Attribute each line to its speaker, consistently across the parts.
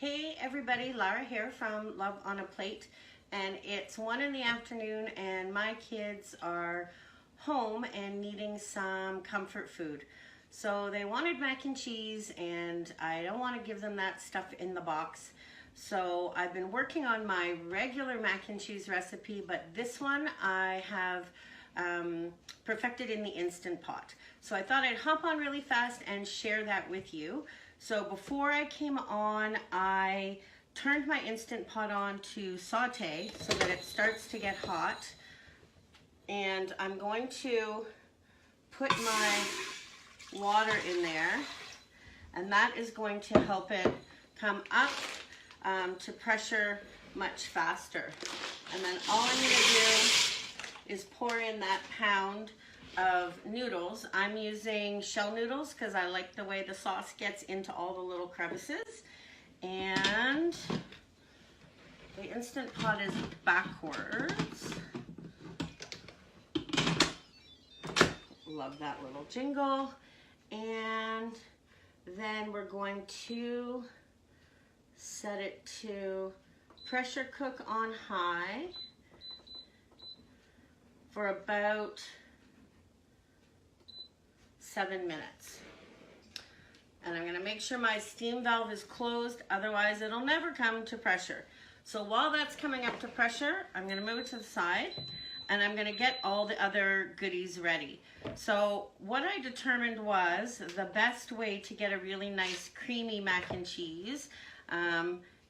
Speaker 1: Hey everybody, Lara here from Love on a Plate, and it's 1 in the afternoon and my kids are home and needing some comfort food. So they wanted mac and cheese and I don't want to give them that stuff in the box. So I've been working on my regular mac and cheese recipe, but this one I have perfected in the Instant Pot. So I thought I'd hop on really fast and share that with you. So before I came on, I turned my Instant Pot on to saute so that it starts to get hot. And I'm going to put my water in there, and that is going to help it come up to pressure much faster. And then all I'm going to do is pour in that pound of noodles. I'm using shell noodles because I like the way the sauce gets into all the little crevices. And the Instant Pot is backwards. Love that little jingle. And then we're going to set it to pressure cook on high for about 7 minutes. And I'm gonna make sure my steam valve is closed, otherwise it'll never come to pressure. So while that's coming up to pressure, I'm gonna move it to the side and I'm gonna get all the other goodies ready. So what I determined was the best way to get a really nice creamy mac and cheese,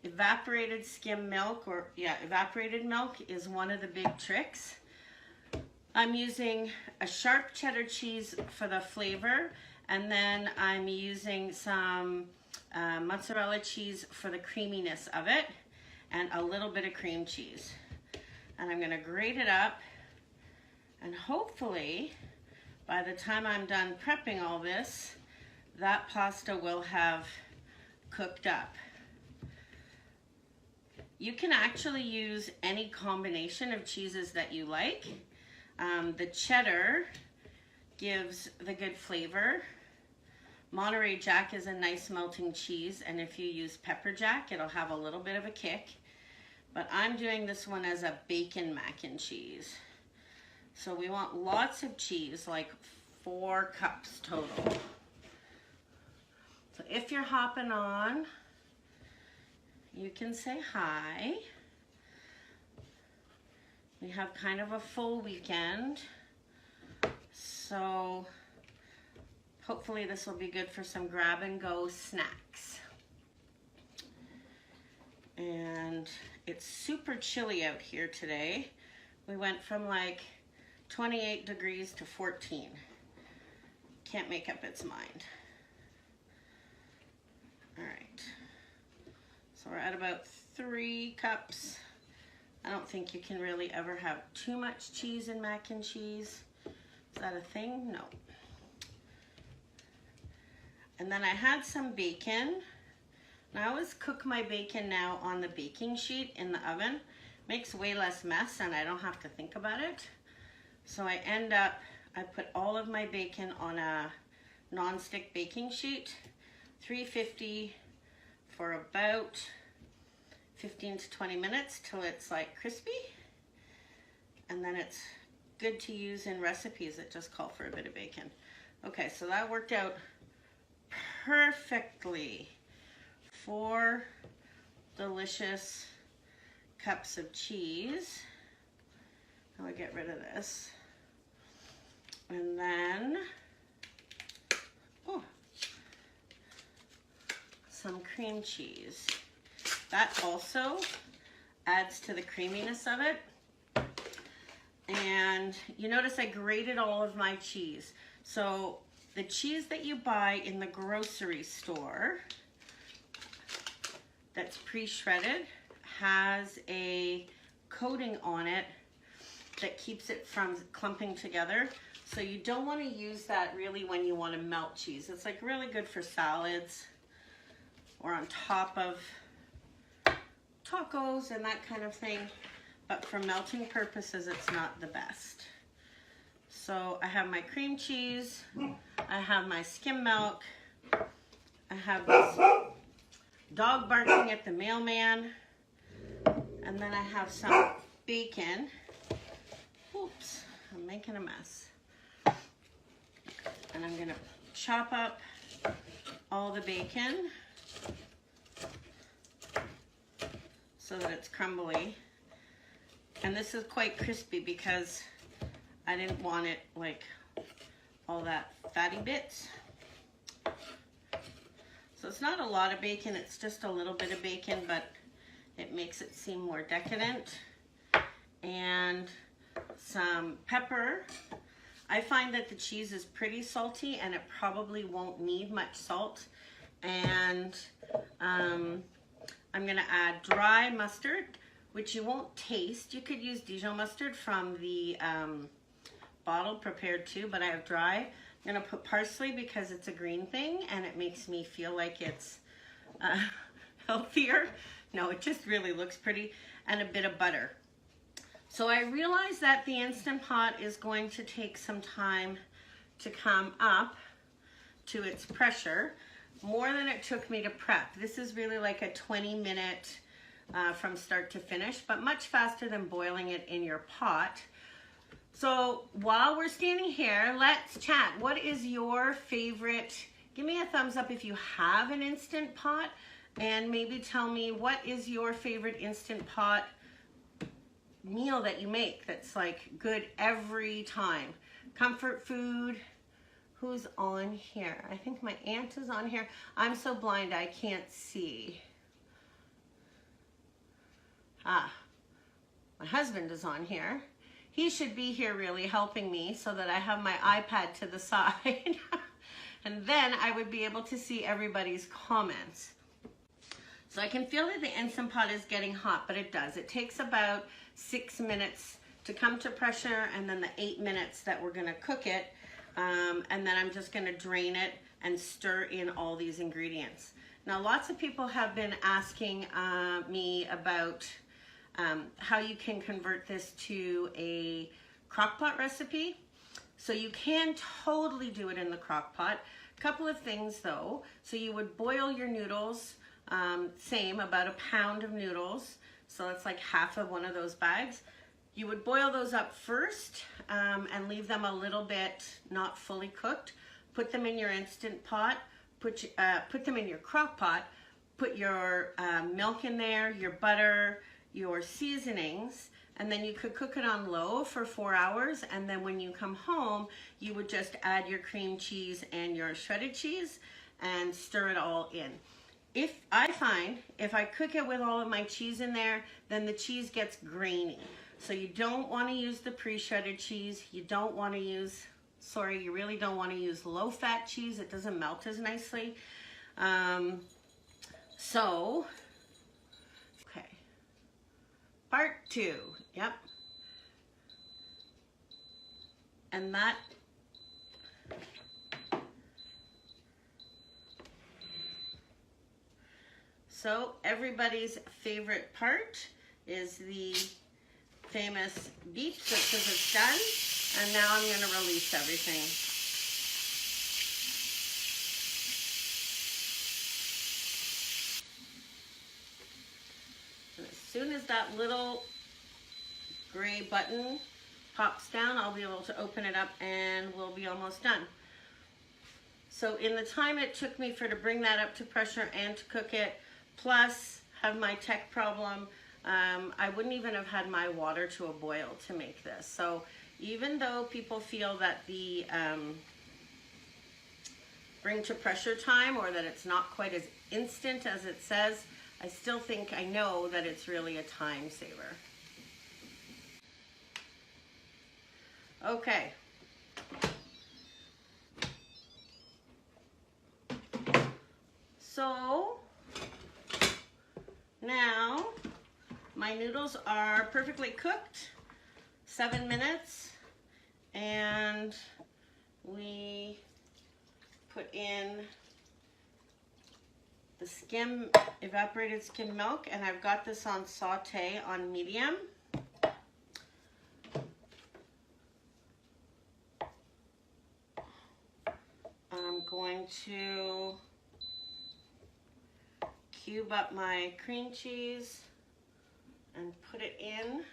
Speaker 1: evaporated skim milk, evaporated milk is one of the big tricks. I'm using a sharp cheddar cheese for the flavor, and then I'm using some mozzarella cheese for the creaminess of it, and a little bit of cream cheese. And I'm gonna grate it up, and hopefully by the time I'm done prepping all this, that pasta will have cooked up. You can actually use any combination of cheeses that you like. The cheddar gives the good flavor. Monterey Jack is a nice melting cheese, and if you use pepper jack, it'll have a little bit of a kick. But I'm doing this one as a bacon mac and cheese. So we want lots of cheese, like 4 cups total. So if you're hopping on, you can say hi. We have kind of a full weekend, so hopefully this will be good for some grab and go snacks. And it's super chilly out here today. We went from like 28 degrees to 14. Can't make up its mind. All right, so we're at about 3 cups. I don't think you can really ever have too much cheese in mac and cheese. Is that a thing? No. And then I had some bacon. And I always cook my bacon now on the baking sheet in the oven. Makes way less mess and I don't have to think about it. So I put all of my bacon on a non-stick baking sheet, 350 for about 15 to 20 minutes till it's like crispy, and then it's good to use in recipes that just call for a bit of bacon. Okay, so that worked out perfectly. 4 delicious cups of cheese. Now I get rid of this, and then some cream cheese. That also adds to the creaminess of it. And you notice I grated all of my cheese. So the cheese that you buy in the grocery store that's pre-shredded has a coating on it that keeps it from clumping together. So you don't want to use that really when you want to melt cheese. It's like really good for salads or on top of tacos and that kind of thing, but for melting purposes it's not the best. So I have my cream cheese, I have my skim milk, I have this dog barking at the mailman. And then I have some bacon. Oops, I'm making a mess. And I'm gonna chop up all the bacon so that it's crumbly. And this is quite crispy because I didn't want it like all that fatty bits. So it's not a lot of bacon, it's just a little bit of bacon, but it makes it seem more decadent. And some pepper. I find that the cheese is pretty salty and it probably won't need much salt. And I'm gonna add dry mustard, which you won't taste. You could use Dijon mustard from the bottle prepared too, but I have dry. I'm gonna put parsley because it's a green thing and it makes me feel like it's healthier. No, it just really looks pretty. And a bit of butter. So I realize that the Instant Pot is going to take some time to come up to its pressure, more than it took me to prep. This is really like a 20-minute from start to finish, but much faster than boiling it in your pot. So while we're standing here, let's chat. What is your favorite? Give me a thumbs up if you have an Instant Pot, and maybe tell me what is your favorite Instant Pot meal that you make that's like good every time. Comfort food. Who's on here? I think my aunt is on here. I'm so blind I can't see. Ah, my husband is on here. He should be here really helping me so that I have my iPad to the side. And then I would be able to see everybody's comments. So I can feel that the Instant Pot is getting hot, but it does. It takes about 6 minutes to come to pressure, and then the 8 minutes that we're gonna cook it. And then I'm just gonna drain it and stir in all these ingredients. Now, lots of people have been asking me about how you can convert this to a crock-pot recipe. So you can totally do it in the crock-pot. Couple of things though. So you would boil your noodles, same, about a pound of noodles. So it's like half of one of those bags. You would boil those up first and leave them a little bit not fully cooked. Put them in your Instant Pot, put them in your crock pot, put your milk in there, your butter, your seasonings, and then you could cook it on low for 4 hours, and then when you come home, you would just add your cream cheese and your shredded cheese and stir it all in. If I cook it with all of my cheese in there, then the cheese gets grainy. So you don't want to use the pre-shredded cheese. You don't want to use, you really don't want to use low-fat cheese. It doesn't melt as nicely. Okay. Part 2, yep. And that, so everybody's favorite part is the famous beep that says it's done. And now I'm going to release everything. And as soon as that little gray button pops down, I'll be able to open it up and we'll be almost done. So in the time it took me to bring that up to pressure and to cook it, plus have my tech problem, I wouldn't even have had my water to a boil to make this. So even though people feel that the bring to pressure time, or that it's not quite as instant as it says, I know that it's really a time saver. Okay. So now my noodles are perfectly cooked, 7 minutes, and we put in the evaporated skim milk, and I've got this on saute on medium. I'm going to cube up my cream cheese and put it in.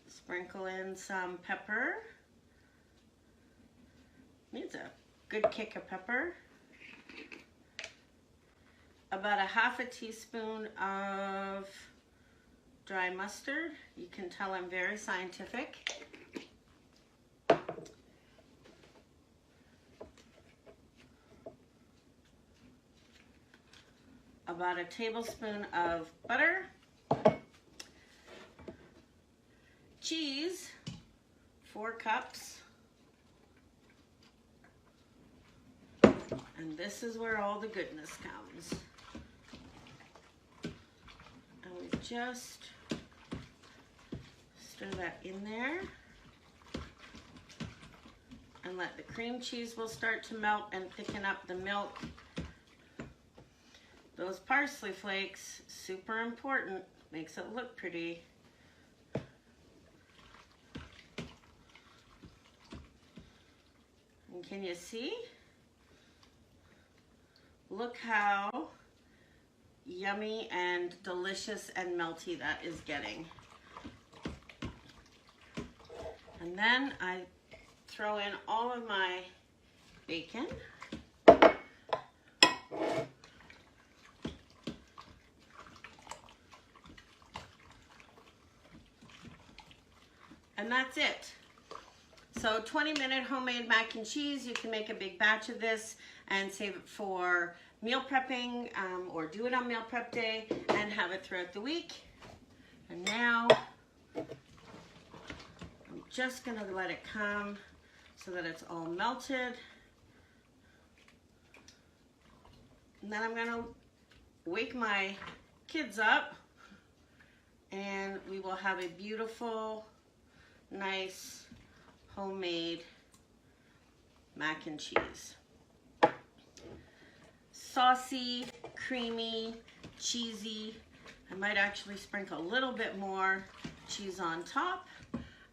Speaker 1: Sprinkle in some pepper. Needs a good kick of pepper. About a half a teaspoon of dry mustard. You can tell I'm very scientific. About a tablespoon of butter. Cheese, 4 cups. And this is where all the goodness comes. And we just stir that in there. And let the cream cheese will start to melt and thicken up the milk. Those parsley flakes, super important, makes it look pretty. And can you see? Look how yummy and delicious and melty that is getting. And then I throw in all of my bacon. And that's it. So 20-minute homemade mac and cheese. You can make a big batch of this and save it for meal prepping or do it on meal prep day and have it throughout the week. And now I'm just gonna let it come so that it's all melted. And then I'm gonna wake my kids up and we will have a beautiful, nice, homemade mac and cheese. Saucy, creamy, cheesy. I might actually sprinkle a little bit more cheese on top.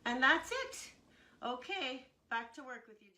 Speaker 1: And that's it. Okay, back to work with you.